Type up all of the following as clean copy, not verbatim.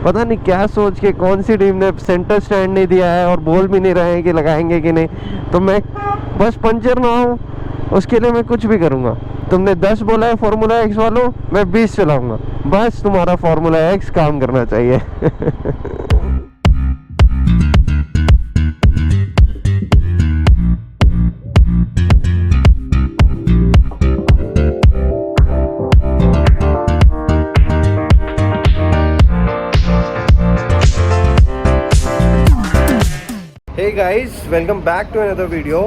पता नहीं क्या सोच के कौन सी टीम ने सेंटर स्टैंड नहीं दिया है और बोल भी नहीं रहे हैं कि लगाएंगे कि नहीं। तो मैं बस पंचर ना हो उसके लिए मैं कुछ भी करूँगा। तुमने 10 बोला है फार्मूला एक्स वालों, मैं 20 चलाऊँगा, बस तुम्हारा फार्मूला एक्स काम करना चाहिए। Hey guys, welcome back to another video।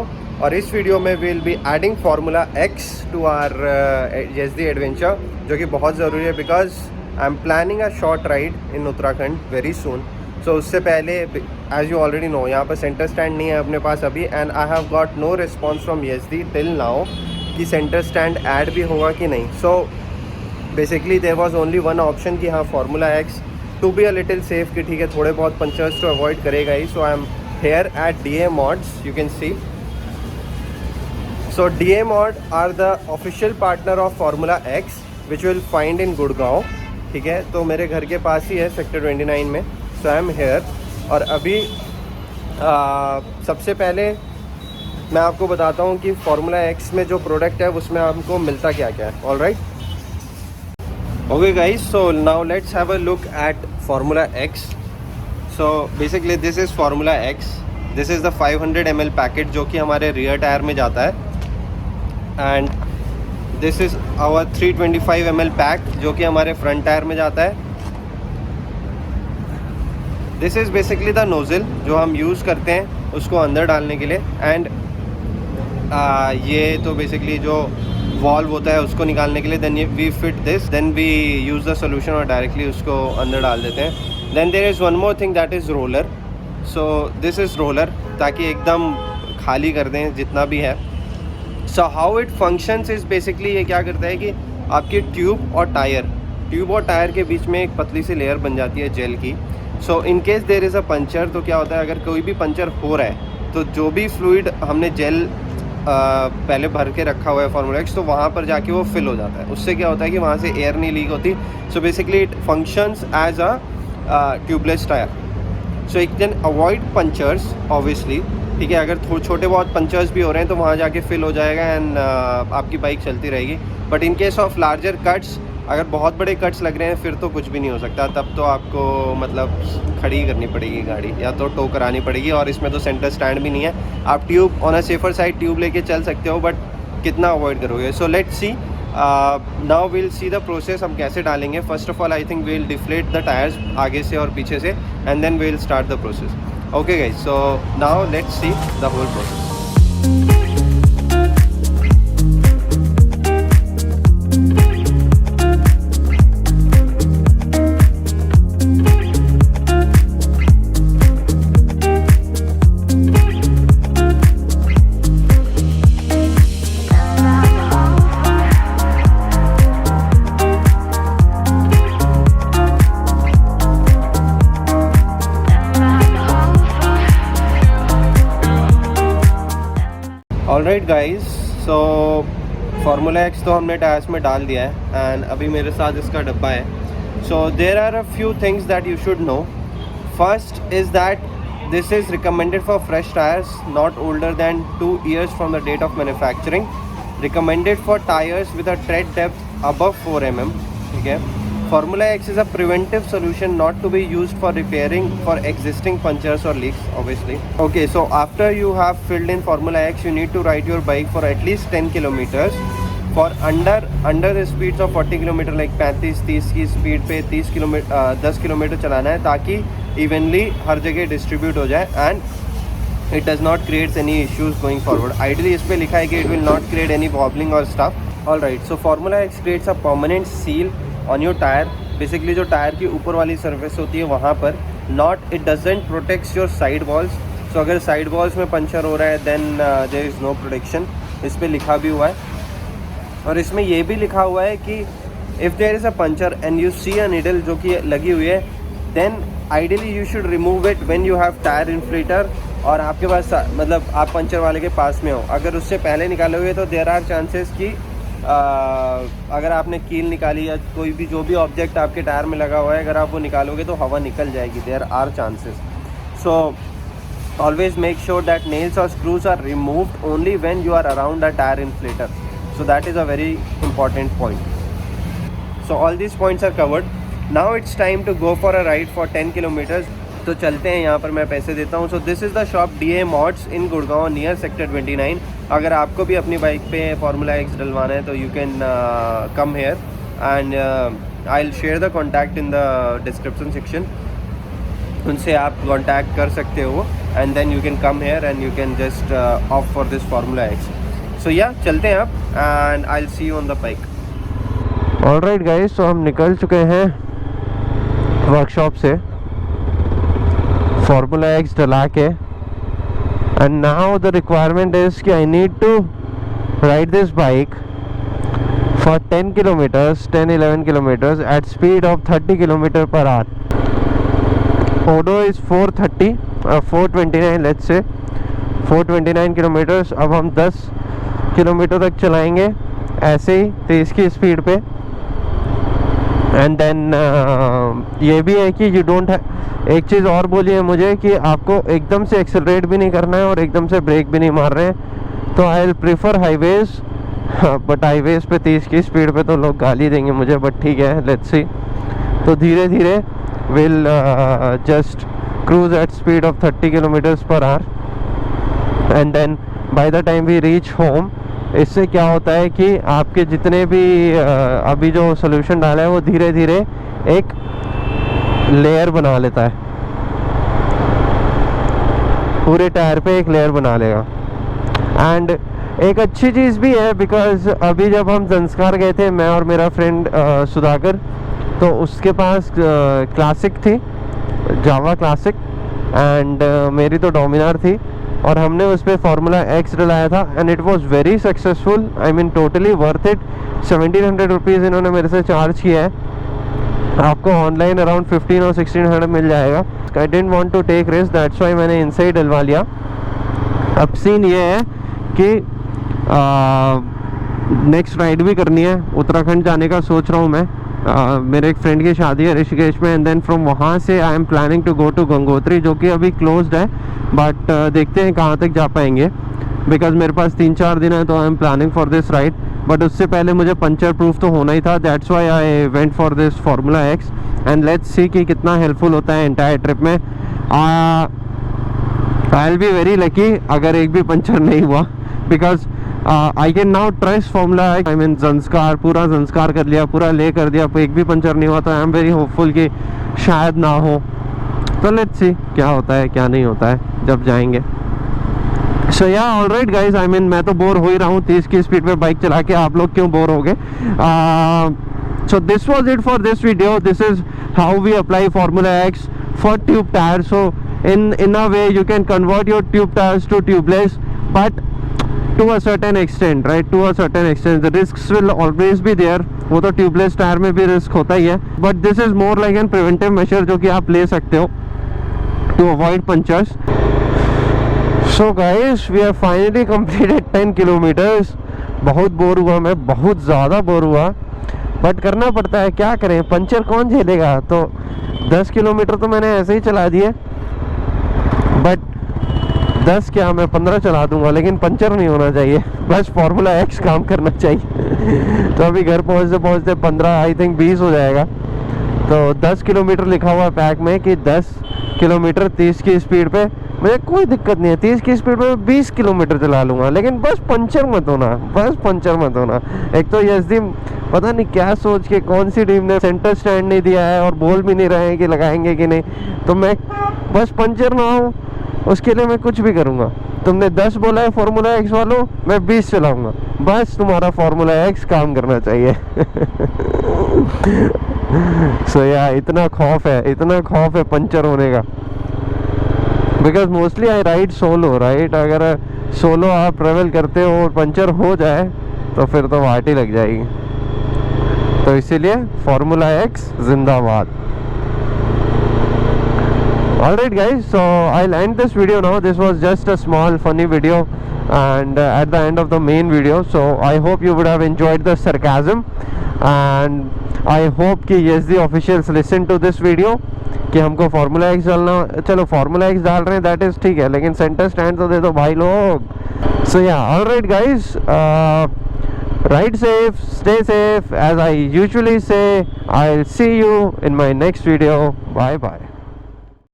और इस वीडियो में will be adding formula X two our YESD adventure, जो कि बहुत ज़रूरी है because I am planning a short ride in Uttarakhand very soon. So उससे पहले एज यू ऑलरेडी नो यहाँ पर सेंटर स्टैंड नहीं है अपने पास अभी, and I have got no response from YESD till now कि सेंटर स्टैंड ऐड भी होगा कि नहीं। So basically there was only one option कि हाँ formula X two be a little safe कि ठीक है थोड़े बहुत पंचर्स तो अवॉइड करेगा ही। So I am here at DA Mods, you can see। So DA Mod are the official partner of Formula X which will find in Gurgaon, ठीक है। तो मेरे घर के पास ही है सेक्टर 29 में। So I am here। और अभी सबसे पहले मैं आपको बताता हूँ कि Formula X में जो प्रोडक्ट है उसमें हमको मिलता क्या क्या है। All right, okay guys, so now let's have a look at Formula X। So basically this is Formula X, this is the 500 ml packet जो कि हमारे रियर टायर में जाता है, and this is our 325 ml pack जो कि हमारे front tyre में जाता है। This is basically the nozzle जो हम यूज़ करते हैं उसको अंदर डालने के लिए, एंड ये तो बेसिकली जो वॉल्व होता है उसको निकालने के लिए। Then we fit this, then we use the solution और डायरेक्टली उसको अंदर डाल देते हैं। Then there is one more thing that is roller। So this is roller ताकि एकदम खाली कर दें जितना भी है। So how it functions is basically ये क्या करता है कि आपकी ट्यूब और टायर के बीच में एक पतली सी लेयर बन जाती है जेल की। So in case there is a puncture, तो क्या होता है अगर कोई भी पंचर हो रहा है तो जो भी फ्लूइड हमने जेल पहले भर के रखा हुआ है फार्मूला एक्स, तो वहाँ पर जाके वो फिल हो जाता है। उससे क्या होता है कि वहाँ से एयर नहीं लीक होती। So basically it functions as a tubeless tyre, so it can avoid punctures obviously, ठीक है। अगर छोटे बहुत पंचर्स भी हो रहे हैं तो वहाँ जाके फिल हो जाएगा एंड आपकी बाइक चलती रहेगी। But in case of larger cuts, अगर बहुत बड़े कट्स लग रहे हैं फिर तो कुछ भी नहीं हो सकता, तब तो आपको मतलब खड़ी करनी पड़ेगी गाड़ी या तो टो करानी पड़ेगी। और इसमें तो सेंटर स्टैंड भी नहीं है, आप tube on a safer side tube लेके चल सकते हो, बट कितना अवॉइड करोगे। So let's see, now we'll see the process हम कैसे डालेंगे। First of all I think we'll deflate the tyres आगे से और पीछे से, and then we'll start the process. Okay guys, so now let's see the whole process. Alright guys, so formula X तो हमने टायर्स में डाल दिया है एंड अभी मेरे साथ इसका डब्बा है। So there are a few things that you should know. First is that this is recommended for fresh tyres not older than 2 years from the date of manufacturing. Recommended for tyres with a tread depth above 4 mm, ठीक है। Formula X is a preventive solution not to be used for repairing for existing punctures or leaks obviously। Okay, so after you have filled in Formula X, you need to ride your bike for at least 10 kilometers for under the speeds of 40 kilometer, like 35-30 की speed पे 10 kilometre चलाना है ताकि evenly हर जगह distribute हो जाए and it does not creates any issues going forward. Ideally इस पर लिखा है कि it will not create any wobbling और stuff. Alright, so Formula X creates a permanent seal on your tyre. Basically जो टायर की ऊपर वाली सरफेस होती है वहाँ पर, not it doesn't protects your side walls. So अगर साइड वॉल्स में पंचर हो रहा है then there is no protection. इस पर लिखा भी हुआ है, और इसमें ये भी लिखा हुआ है कि if there is a puncture and you see a needle जो कि लगी हुई है, then ideally you should remove it when you have tyre inflator, और आपके पास मतलब आप पंचर वाले के पास में हो। अगर उससे पहले निकाले हुए तो देयर आर चांसेस कि अगर आपने कील निकाली या कोई भी जो भी ऑब्जेक्ट आपके टायर में लगा हुआ है, अगर आप वो निकालोगे तो हवा निकल जाएगी, there are chances. So always make sure that nails or screws are removed only when you are around a tire inflator. So that is a very important point. So all these points are covered. Now it's time to go for a ride for 10 kilometers. तो चलते हैं, यहाँ पर मैं पैसे देता हूँ. So this is the shop DA Mods in Gurgaon near sector 29. अगर आपको भी अपनी बाइक पे फार्मूला एक्स डलवाना है तो you can come here and I will share the contact in the description section. उनसे आप कॉन्टैक्ट कर सकते हो and then you can come here and you can just off for this formula X. So या चलते हैं आप and I will see you on the bike. Alright guys, तो हम निकल चुके हैं वर्कशॉप से फार्मूला एक्स डला के and now the requirement is कि I need to ride this bike for 10 kilometers 10-11 kilometers at speed of 30 kilometer per hour. Odo is 429 let's say 429 kilometers. अब हम 10 किलोमीटर तक चलाएंगे ऐसे ही 30 की स्पीड पे. एंड देन ये भी है कि यू डोंट, एक चीज़ और बोली है मुझे कि आपको एकदम से एक्सेलरेट भी नहीं करना है और एकदम से ब्रेक भी नहीं मार रहे हैं. तो I will prefer highways, but highways पे 30 की स्पीड पे तो लोग गाली देंगे मुझे, बट ठीक है, लेट्स सी. तो धीरे धीरे we'll just cruise at speed of 30 kilometers per hour and then by the time we reach home. इससे क्या होता है कि आपके जितने भी अभी जो सोल्यूशन डाला है वो धीरे धीरे एक लेयर बना लेता है, पूरे टायर पे एक लेयर बना लेगा. एंड एक अच्छी चीज़ भी है बिकॉज अभी जब हम जंस्कार गए थे, मैं और मेरा फ्रेंड सुधाकर, तो उसके पास क्लासिक थी, जावा क्लासिक, एंड मेरी तो डोमिनार थी और हमने उस पर फार्मूला एक्स डलाया था and it was very successful. I mean totally worth it. 1700 rupees इन्होंने मेरे से चार्ज किया है. आपको ऑनलाइन अराउंड 15 और 1600 मिल जाएगा. I didn't want to take risk, that's why मैंने इनसे ही डलवा लिया. अब सीन ये है कि नेक्स्ट राइड भी करनी है. उत्तराखंड जाने का सोच रहा हूँ मैं. मेरे एक फ्रेंड की शादी है ऋषिकेश में एंड देन फ्रॉम वहाँ से I am planning to go to Gangotri, जो कि अभी क्लोज्ड है, बट देखते हैं कहाँ तक जा पाएंगे बिकॉज मेरे पास 3-4 दिन है. तो आई am planning for this ride, but उससे पहले मुझे पंचर प्रूफ तो होना ही था. That's why I went for this formula x and let's see कि कितना हेल्पफुल होता है एंटायर ट्रिप में. I will be very lucky अगर एक भी पंचर नहीं हुआ because I can now trust formula. I mean Zanskar, पूरा जंस्कार कर लिया, पूरा ले कर दिया, एक भी पंचर नहीं हुआ. तो आई एम वेरी होपफुल कि शायद ना हो. तो लेट्स सी क्या होता है क्या नहीं होता है जब जाएंगे. सो या ऑलराइट गाइज, आई मीन मैं तो बोर हो ही रहा हूँ 30 की स्पीड पे बाइक चला के. आप लोग क्यों बोर हो गए? So this was it for this video. This is how we apply formula X for tube tyre. So in a way you can convert your tube tires to tubeless, but to a certain extent, right? To a certain extent the risks will always be there. वो तो tubeless tyre में भी risk होता ही है, but this is more like an preventive measure जो कि आप ले सकते हो to avoid punctures. So guys, we have finally completed 10 kilometers. बहुत बोर हुआ मैं, बहुत ज़्यादा बोर हुआ, बट करना पड़ता है, क्या करें, पंचर कौन झेलेगा. तो 10 किलोमीटर तो मैंने ऐसे ही चला दिए, बट 10 क्या, मैं 15 चला दूंगा, लेकिन पंचर नहीं होना चाहिए. बस फार्मूला एक्स काम करना चाहिए. तो अभी घर पहुंचते पहुंचते 15 आई थिंक 20 हो जाएगा. तो 10 किलोमीटर लिखा हुआ है पैक में कि 10 किलोमीटर 30 की स्पीड पे. मुझे कोई दिक्कत नहीं है, 30 की स्पीड पे 20 किलोमीटर चला लूँगा, लेकिन बस पंचर मत होना, बस पंचर मत होना. एक तो यजदी पता नहीं क्या सोच के कौन सी टीम ने सेंटर स्टैंड नहीं दिया है और बोल भी नहीं रहे हैं कि लगाएंगे कि नहीं. तो मैं बस पंचर ना हो उसके लिए मैं कुछ भी करूँगा. तुमने 10 बोला है फार्मूला एक्स वालों, मैं 20 चलाऊँगा. बस तुम्हारा फार्मूला एक्स काम करना चाहिए. सो या इतना खौफ है पंचर होने का. Because mostly I ride solo, right. अगर सोलो आप ट्रेवल करते हो और पंचर हो जाए तो फिर तो वाटी लग जाएगी. तो इसीलिए फार्मूला एक्स जिंदाबाद. Alright guys, so I'll end this video now. This was just a small funny video and at the end of the main video, so I hope you would have enjoyed the sarcasm and I hope कि YesD officials listen to this video कि हमको Formula X डालना, चलो Formula X डाल रहे हैं that is ठीक है, लेकिन center stand तो दे दो भाई लोग. So yeah, alright guys, ride safe, stay safe. As I usually say, I'll see you in my next video. Bye bye.